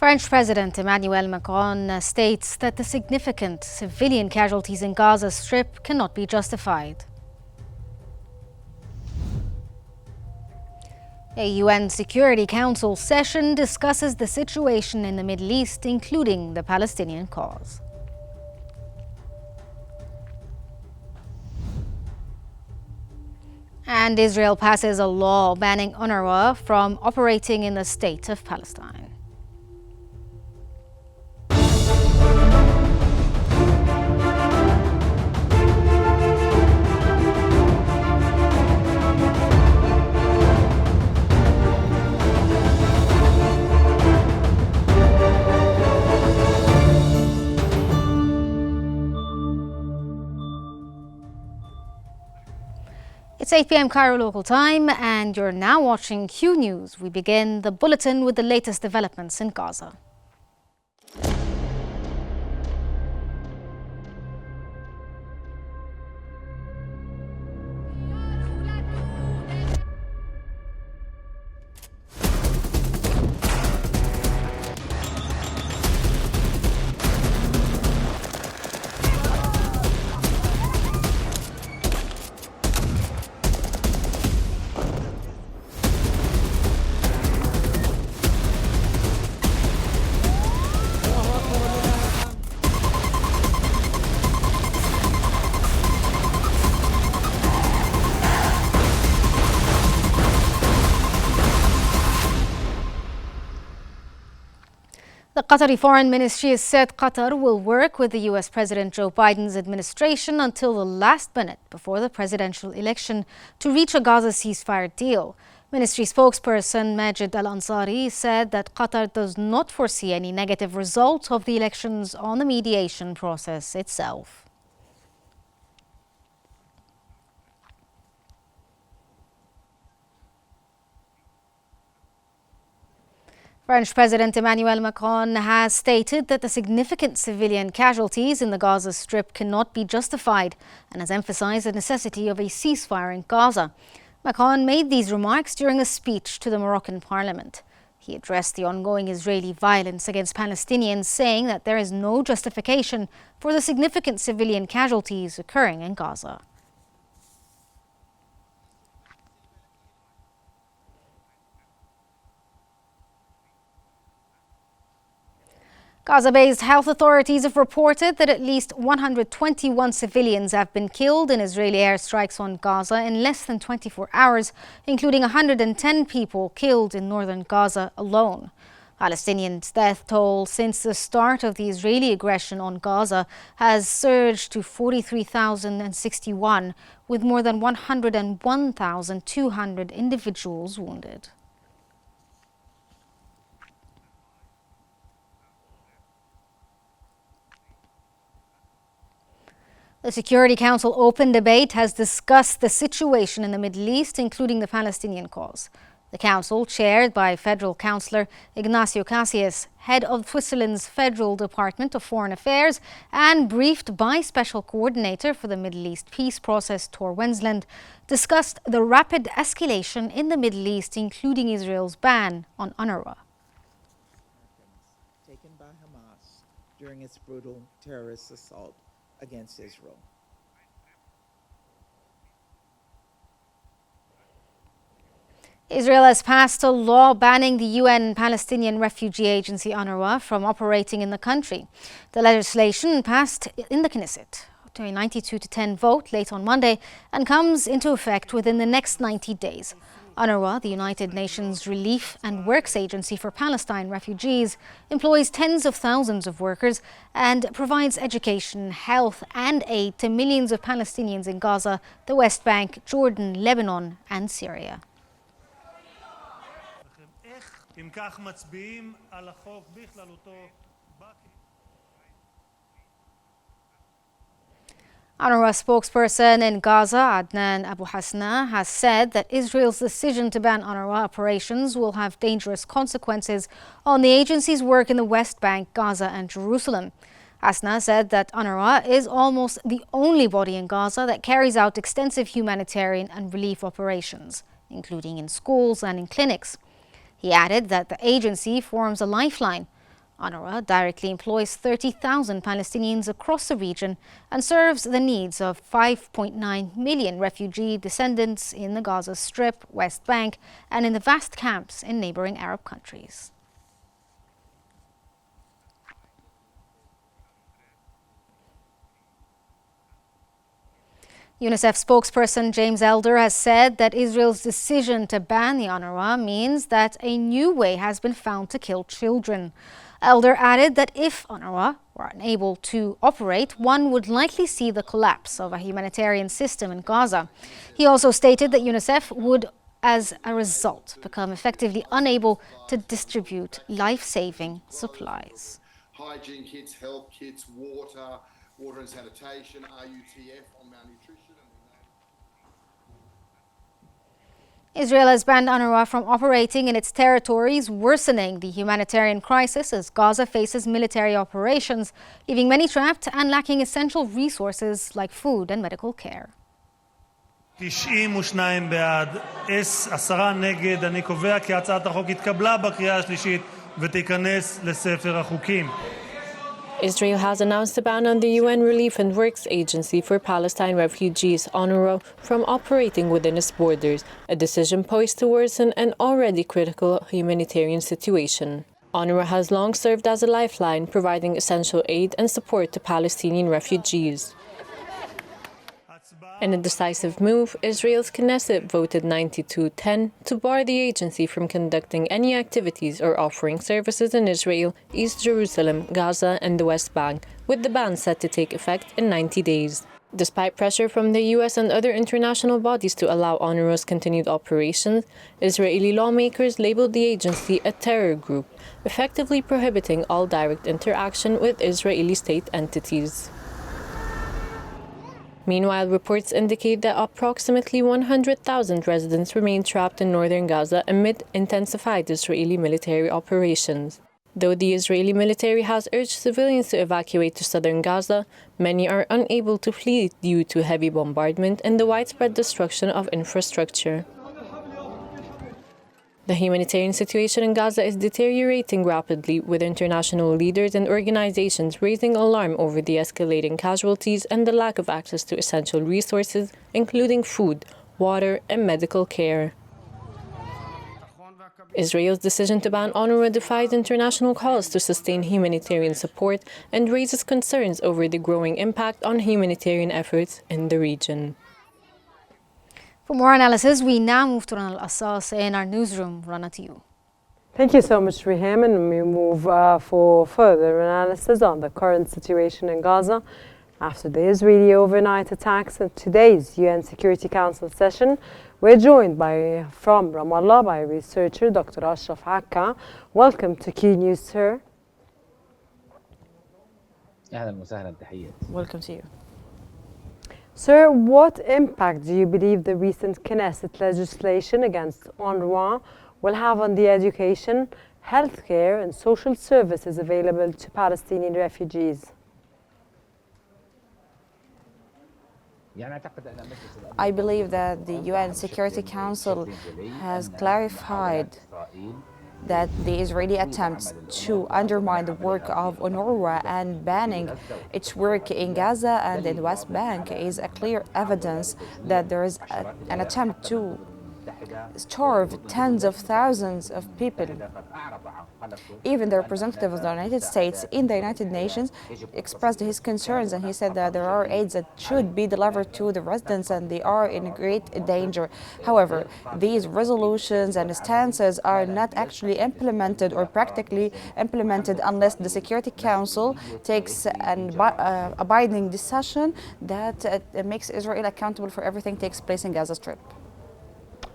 French President Emmanuel Macron states that the significant civilian casualties in Gaza Strip cannot be justified. A UN Security Council session discusses the situation in the Middle East, including the Palestinian cause. And Israel passes a law banning UNRWA from operating in the state of Palestine. It's 8 p.m. Cairo local time, and you're now watching Q News. We begin the bulletin with the latest developments in Gaza. The Qatari Foreign Ministry has said Qatar will work with the US President Joe Biden's administration until the last minute before the presidential election to reach a Gaza ceasefire deal. Ministry spokesperson Majid Al-Ansari said that Qatar does not foresee any negative result of the elections on the mediation process itself. French President Emmanuel Macron has stated that the significant civilian casualties in the Gaza Strip cannot be justified and has emphasized the necessity of a ceasefire in Gaza. Macron made these remarks during a speech to the Moroccan parliament. He addressed the ongoing Israeli violence against Palestinians, saying that there is no justification for the significant civilian casualties occurring in Gaza. Gaza-based health authorities have reported that at least 121 civilians have been killed in Israeli airstrikes on Gaza in less than 24 hours, including 110 people killed in northern Gaza alone. Palestinians' death toll since the start of the Israeli aggression on Gaza has surged to 43,061, with more than 101,200 individuals wounded. The Security Council Open Debate has discussed the situation in the Middle East, including the Palestinian cause. The council, chaired by Federal Councillor Ignacio Casillas, head of Switzerland's Federal Department of Foreign Affairs, and briefed by Special Coordinator for the Middle East Peace Process, Tor Wensland, discussed the rapid escalation in the Middle East, including Israel's ban on UNRWA. Taken by Hamas during its brutal terrorist assault against Israel. Israel has passed a law banning the UN Palestinian Refugee Agency UNRWA from operating in the country. The legislation passed in the Knesset to a 92-10 vote late on Monday and comes into effect within the next 90 days. UNRWA, the United Nations Relief and Works Agency for Palestine refugees, employs tens of thousands of workers and provides education, health and aid to millions of Palestinians in Gaza, the West Bank, Jordan, Lebanon and Syria. UNRWA spokesperson in Gaza, Adnan Abu Hasna, has said that Israel's decision to ban UNRWA operations will have dangerous consequences on the agency's work in the West Bank, Gaza and Jerusalem. Hasna said that UNRWA is almost the only body in Gaza that carries out extensive humanitarian and relief operations, including in schools and in clinics. He added that the agency forms a lifeline. UNRWA directly employs 30,000 Palestinians across the region and serves the needs of 5.9 million refugee descendants in the Gaza Strip, West Bank, and in the vast camps in neighboring Arab countries. UNICEF spokesperson James Elder has said that Israel's decision to ban the UNRWA means that a new way has been found to kill children. Elder added that if UNRWA were unable to operate, one would likely see the collapse of a humanitarian system in Gaza. He also stated that UNICEF would, as a result, become effectively unable to distribute life-saving supplies. Hygiene kits, health kits, water and sanitation, RUTF on malnutrition. Israel has banned UNRWA from operating in its territories, worsening the humanitarian crisis as Gaza faces military operations, leaving many trapped and lacking essential resources like food and medical care. 92 בעד, 10 נגד. אני קובע כי הצעת החוק התקבלה בקריאה השלישית ותיכנס לספר החוקים. Israel has announced a ban on the UN Relief and Works Agency for Palestine Refugees, UNRWA, from operating within its borders, a decision poised to worsen an already critical humanitarian situation. UNRWA has long served as a lifeline, providing essential aid and support to Palestinian refugees. In a decisive move, Israel's Knesset voted 92-10 to bar the agency from conducting any activities or offering services in Israel, East Jerusalem, Gaza and the West Bank, with the ban set to take effect in 90 days. Despite pressure from the US and other international bodies to allow UNRWA's continued operations, Israeli lawmakers labeled the agency a terror group, effectively prohibiting all direct interaction with Israeli state entities. Meanwhile, reports indicate that approximately 100,000 residents remain trapped in northern Gaza amid intensified Israeli military operations. Though the Israeli military has urged civilians to evacuate to southern Gaza, many are unable to flee due to heavy bombardment and the widespread destruction of infrastructure. The humanitarian situation in Gaza is deteriorating rapidly, with international leaders and organizations raising alarm over the escalating casualties and the lack of access to essential resources, including food, water, and medical care. Israel's decision to ban UNRWA defies international calls to sustain humanitarian support and raises concerns over the growing impact on humanitarian efforts in the region. For more analysis, we now move to Rana Al-Assas in our newsroom. Rana, to you. Thank you so much, Riham, and we move for further analysis on the current situation in Gaza after the Israeli overnight attacks and today's UN Security Council session. We're joined from Ramallah by researcher Dr. Ashraf Akka. Welcome to Qnews, sir. Welcome to you. Sir, what impact do you believe the recent Knesset legislation against UNRWA will have on the education, healthcare and social services available to Palestinian refugees? I believe that the UN Security Council has clarified that the Israeli attempts to undermine the work of UNRWA and banning its work in Gaza and in the West Bank is a clear evidence that there is an attempt to starve tens of thousands of people. Even the representative of the United States in the United Nations expressed his concerns, and he said that there are aids that should be delivered to the residents and they are in great danger. However, these resolutions and stances are not actually implemented or practically implemented unless the Security Council takes an abiding decision that makes Israel accountable for everything that takes place in Gaza Strip.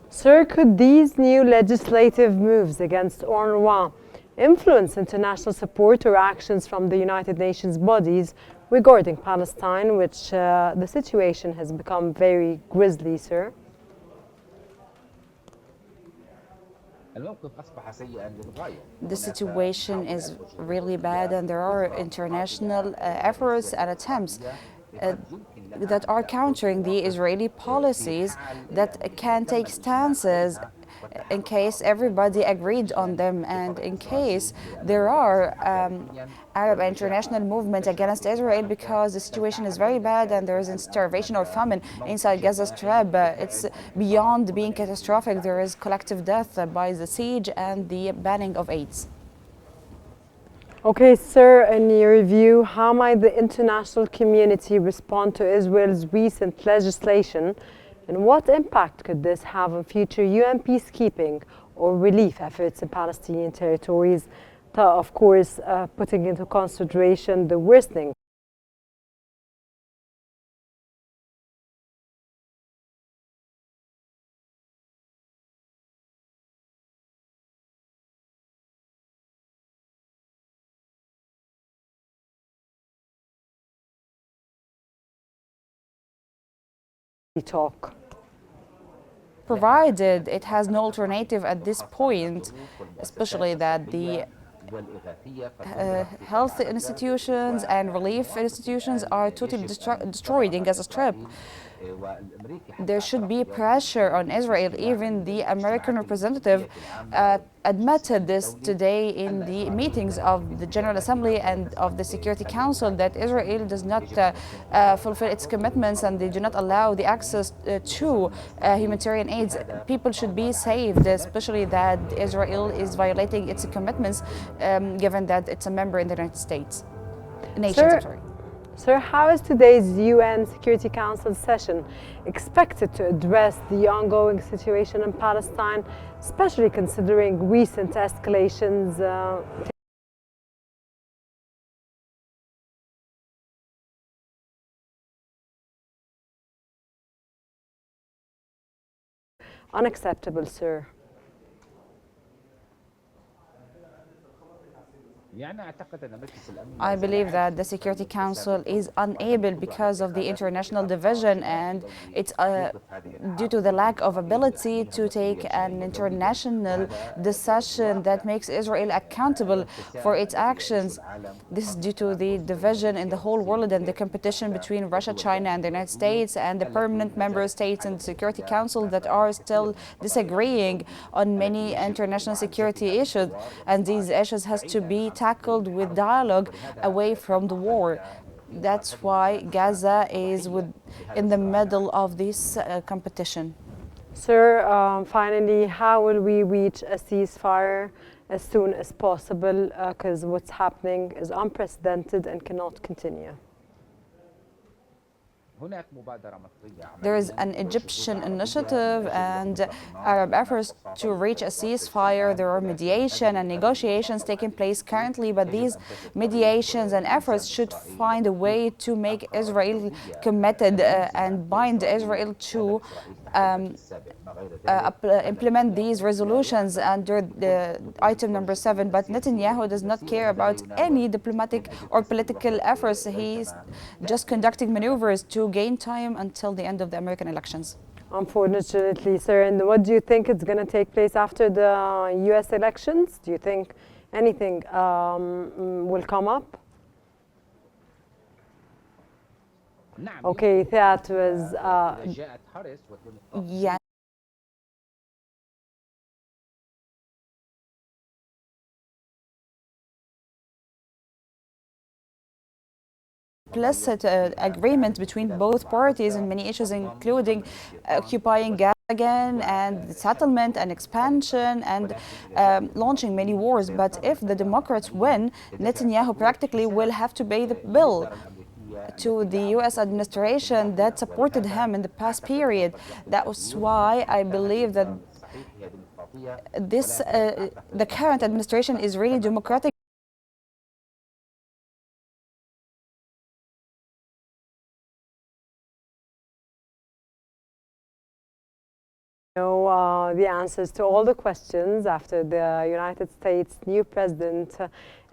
Sir, could these new legislative moves against UNRWA influence international support or actions from the United Nations bodies regarding Palestine, which the situation has become very grisly, sir? The situation is really bad, and there are international efforts and attempts that are countering the Israeli policies that can take stances in case everybody agreed on them, and in case there are Arab international movement against Israel, because the situation is very bad and there is starvation or famine inside Gaza Strip. It's beyond being catastrophic. There is collective death by the siege and the banning of aids. Okay, sir, in your view, how might the international community respond to Israel's recent legislation, and what impact could this have on future UN peacekeeping or relief efforts in Palestinian territories, of course, putting into consideration the worsening talk? Provided it has no alternative at this point, especially that the health institutions and relief institutions are totally destroyed in Gaza Strip. There should be pressure on Israel. Even the American representative admitted this today in the meetings of the General Assembly and of the Security Council, that Israel does not fulfill its commitments and they do not allow the access to humanitarian aids. People should be saved, especially that Israel is violating its commitments, given that it's a member in the United States. Sir, how is today's UN Security Council session expected to address the ongoing situation in Palestine, especially considering recent escalations? Unacceptable, sir. I believe that the Security Council is unable because of the international division, and it's due to the lack of ability to take an international decision that makes Israel accountable for its actions. This is due to the division in the whole world and the competition between Russia, China, and the United States, and the permanent member states in the Security Council that are still disagreeing on many international security issues, and these issues has to be tackled with dialogue away from the war. That's why Gaza is in the middle of this competition. Sir, finally, how will we reach a ceasefire as soon as possible? Because what's happening is unprecedented and cannot continue. There is an Egyptian initiative and Arab efforts to reach a ceasefire. There are mediation and negotiations taking place currently, but these mediations and efforts should find a way to make Israel committed and bind Israel to implement these resolutions under the item number 7. But Netanyahu does not care about any diplomatic or political efforts. He's just conducting maneuvers to gain time until the end of the American elections. Unfortunately, sir. And what do you think is going to take place after the U.S. elections? Do you think anything will come up? Okay, that was yeah. Implicit agreement between both parties in many issues, including occupying Gaza again and settlement and expansion and launching many wars. But if the Democrats win, Netanyahu practically will have to pay the bill to the U.S. administration that supported him in the past period. That was why I believe that the current administration is really democratic. The answers to all the questions after the United States' new president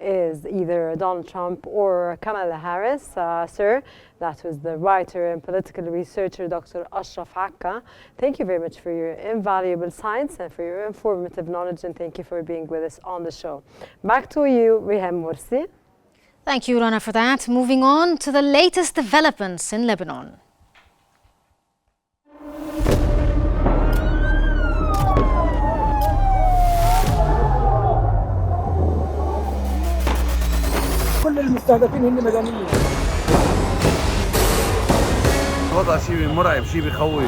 is either Donald Trump or Kamala Harris. Sir, that was the writer and political researcher, Dr. Ashraf Akka. Thank you very much for your invaluable science and for your informative knowledge, and thank you for being with us on the show. Back to you, Rihem Morsi. Thank you, Rana, for that. Moving on to the latest developments in Lebanon. المستهدفين هن مدنيين. الوضع شيء مرعب، شيء بخوف.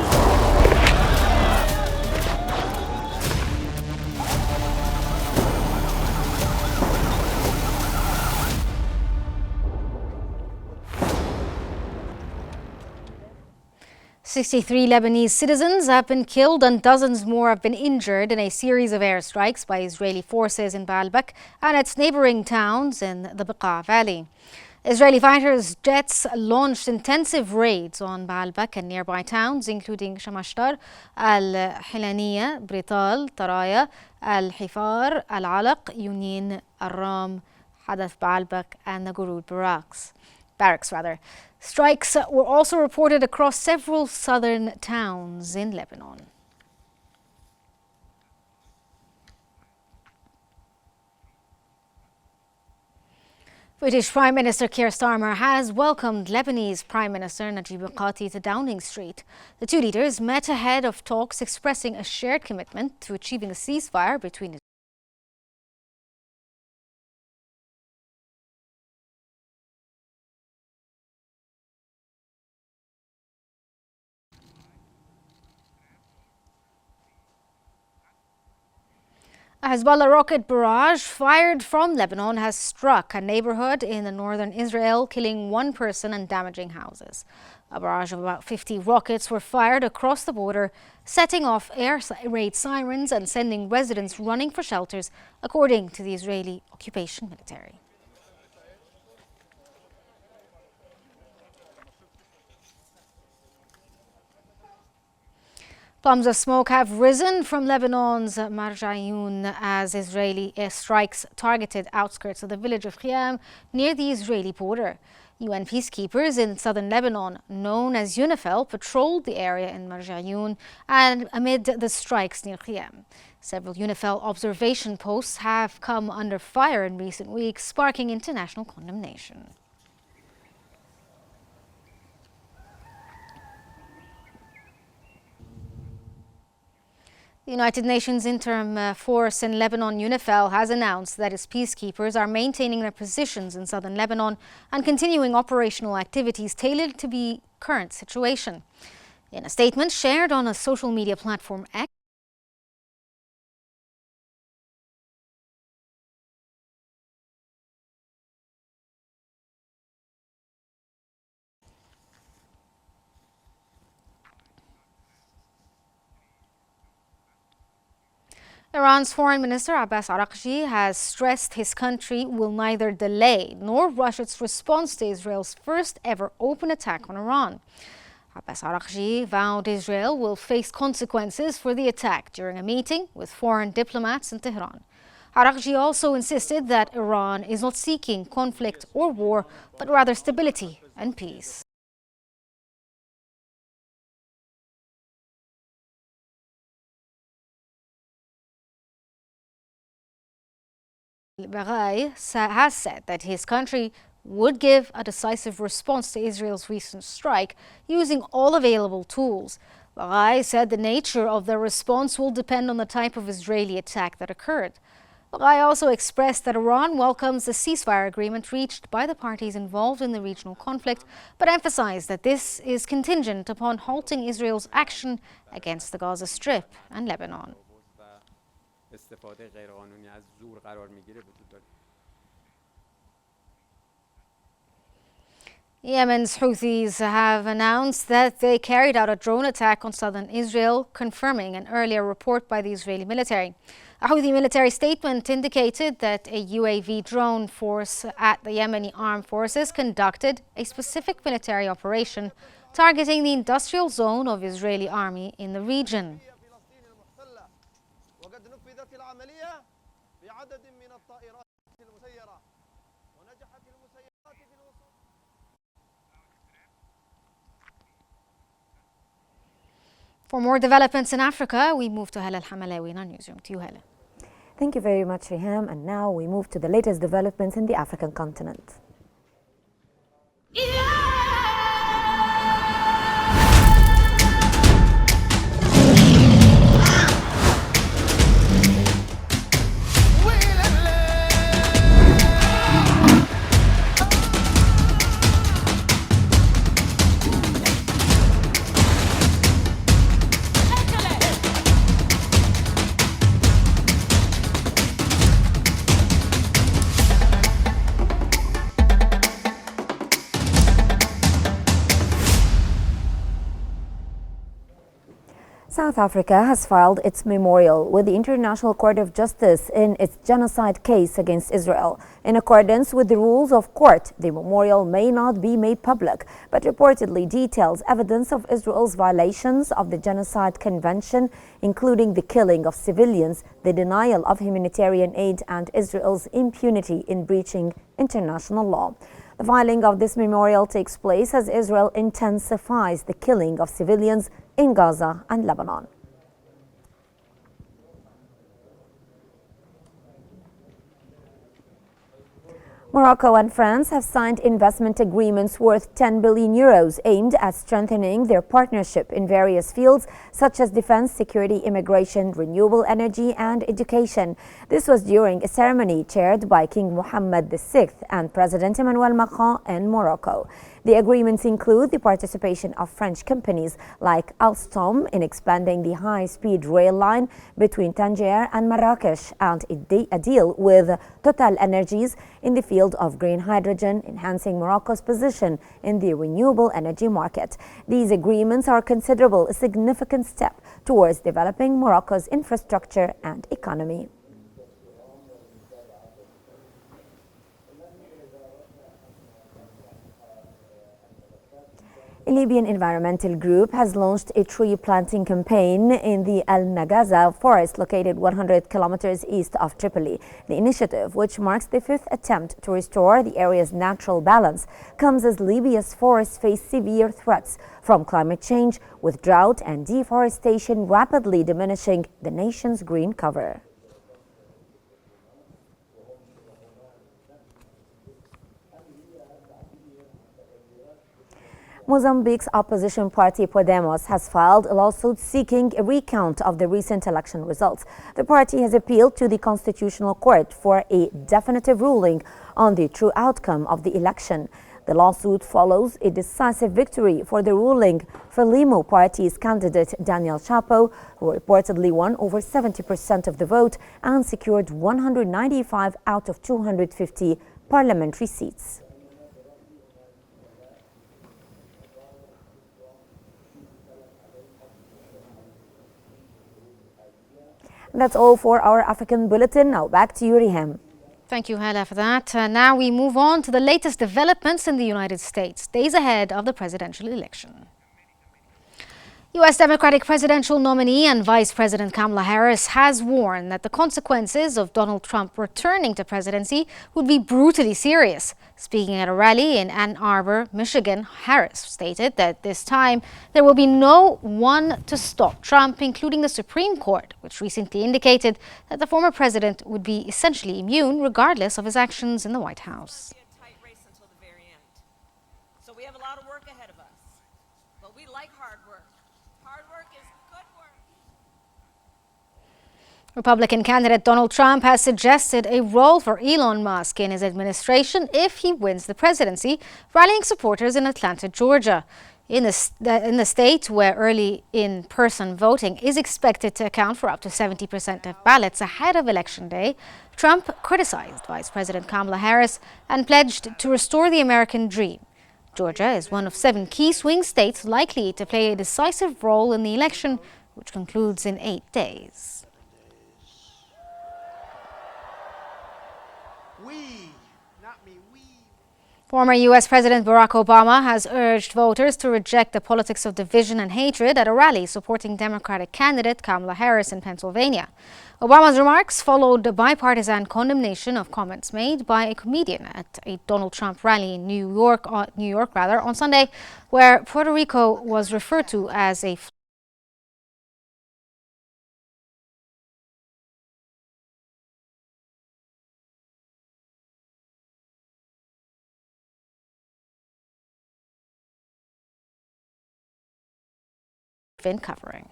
"63 Lebanese citizens have been killed and dozens more have been injured in a series of airstrikes by Israeli forces in Baalbek and its neighbouring towns in the Beqa Valley. Israeli fighters' jets launched intensive raids on Baalbek and nearby towns including Shamashtar, Al-Hilaniya, Brital, Taraya, Al-Hifar, Al-Alaq, Yunin, Al-Ram, Hadath Baalbek and the Gurud barracks. Strikes were also reported across several southern towns in Lebanon. British Prime Minister Keir Starmer has welcomed Lebanese Prime Minister Najib Mikati to Downing Street. The two leaders met ahead of talks expressing a shared commitment to achieving a ceasefire between A Hezbollah rocket barrage fired from Lebanon has struck a neighborhood in the northern Israel, killing one person and damaging houses. A barrage of about 50 rockets were fired across the border, setting off air raid sirens and sending residents running for shelters, according to the Israeli occupation military. Plumes of smoke have risen from Lebanon's Marjayoun as Israeli airstrikes targeted outskirts of the village of Qiyam near the Israeli border. UN peacekeepers in southern Lebanon, known as UNIFIL, patrolled the area in Marjayoun and amid the strikes near Qiyam. Several UNIFIL observation posts have come under fire in recent weeks, sparking international condemnation. The United Nations Interim Force in Lebanon, UNIFIL, has announced that its peacekeepers are maintaining their positions in southern Lebanon and continuing operational activities tailored to the current situation. In a statement shared on a social media platform X, Iran's Foreign Minister Abbas Araghchi has stressed his country will neither delay nor rush its response to Israel's first ever open attack on Iran. Abbas Araghchi vowed Israel will face consequences for the attack during a meeting with foreign diplomats in Tehran. Araghchi also insisted that Iran is not seeking conflict or war, but rather stability and peace. Baghai has said that his country would give a decisive response to Israel's recent strike using all available tools. Baghai said the nature of the response will depend on the type of Israeli attack that occurred. Baghai also expressed that Iran welcomes the ceasefire agreement reached by the parties involved in the regional conflict, but emphasized that this is contingent upon halting Israel's action against the Gaza Strip and Lebanon. Yemen's Houthis have announced that they carried out a drone attack on southern Israel, confirming an earlier report by the Israeli military. A Houthi military statement indicated that a UAV drone force at the Yemeni armed forces conducted a specific military operation targeting the industrial zone of Israeli army in the region. For more developments in Africa, we move to Hala Al-Hamalawi in our newsroom. To you, Hala. Thank you very much, Riham. And now we move to the latest developments in the African continent. South Africa has filed its memorial with the International Court of Justice in its genocide case against Israel. In accordance with the rules of court, the memorial may not be made public, but reportedly details evidence of Israel's violations of the Genocide Convention, including the killing of civilians, the denial of humanitarian aid, and Israel's impunity in breaching international law. The filing of this memorial takes place as Israel intensifies the killing of civilians in Gaza and Lebanon. Morocco and France have signed investment agreements worth 10 billion euros aimed at strengthening their partnership in various fields such as defense, security, immigration, renewable energy and education. This was during a ceremony chaired by King Mohammed VI and President Emmanuel Macron in Morocco. The agreements include the participation of French companies like Alstom in expanding the high-speed rail line between Tangier and Marrakesh, and a deal with Total Energies in the field of green hydrogen, enhancing Morocco's position in the renewable energy market. These agreements are considerable, a significant step towards developing Morocco's infrastructure and economy. A Libyan environmental group has launched a tree planting campaign in the Al Nagaza forest located 100 kilometers east of Tripoli. The initiative, which marks the fifth attempt to restore the area's natural balance, comes as Libya's forests face severe threats from climate change, with drought and deforestation rapidly diminishing the nation's green cover. Mozambique's opposition party Podemos has filed a lawsuit seeking a recount of the recent election results. The party has appealed to the Constitutional Court for a definitive ruling on the true outcome of the election. The lawsuit follows a decisive victory for the ruling Frelimo party's candidate Daniel Chapo, who reportedly won over 70% of the vote and secured 195 out of 250 parliamentary seats. That's all for our African Bulletin. Now back to you, Riham. Thank you, Hala, for that. Now we move on to the latest developments in the United States, days ahead of the presidential election. U.S. Democratic presidential nominee and Vice President Kamala Harris has warned that the consequences of Donald Trump returning to presidency would be brutally serious. Speaking at a rally in Ann Arbor, Michigan, Harris stated that this time there will be no one to stop Trump, including the Supreme Court, which recently indicated that the former president would be essentially immune regardless of his actions in the White House. So we have a lot of work ahead of us, but we like hard work. Hard work is good work. Republican candidate Donald Trump has suggested a role for Elon Musk in his administration if he wins the presidency, rallying supporters in Atlanta, Georgia. In the state where early in-person voting is expected to account for up to 70% of ballots ahead of Election Day, Trump criticized Vice President Kamala Harris and pledged to restore the American dream. Georgia is one of 7 key swing states likely to play a decisive role in the election, which concludes in 8 days. Former U.S. President Barack Obama has urged voters to reject the politics of division and hatred at a rally supporting Democratic candidate Kamala Harris in Pennsylvania. Obama's remarks followed a bipartisan condemnation of comments made by a comedian at a Donald Trump rally in New York on Sunday, where Puerto Rico was referred to as a covering.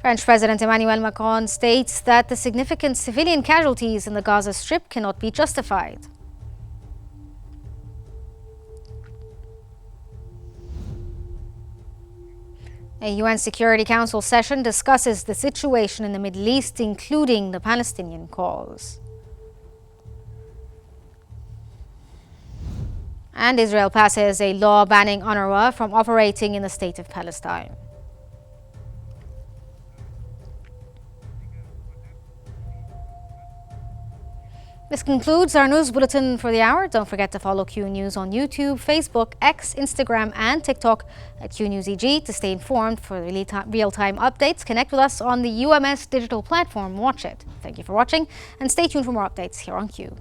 French President Emmanuel Macron states that the significant civilian casualties in the Gaza Strip cannot be justified. A UN Security Council session discusses the situation in the Middle East, including the Palestinian cause. And Israel passes a law banning UNRWA from operating in the state of Palestine. This concludes our news bulletin for the hour. Don't forget to follow Q News on YouTube, Facebook, X, Instagram, and TikTok at QNewsEG to stay informed for real-time updates. Connect with us on the UMS digital platform. Watch it. Thank you for watching, and stay tuned for more updates here on Q.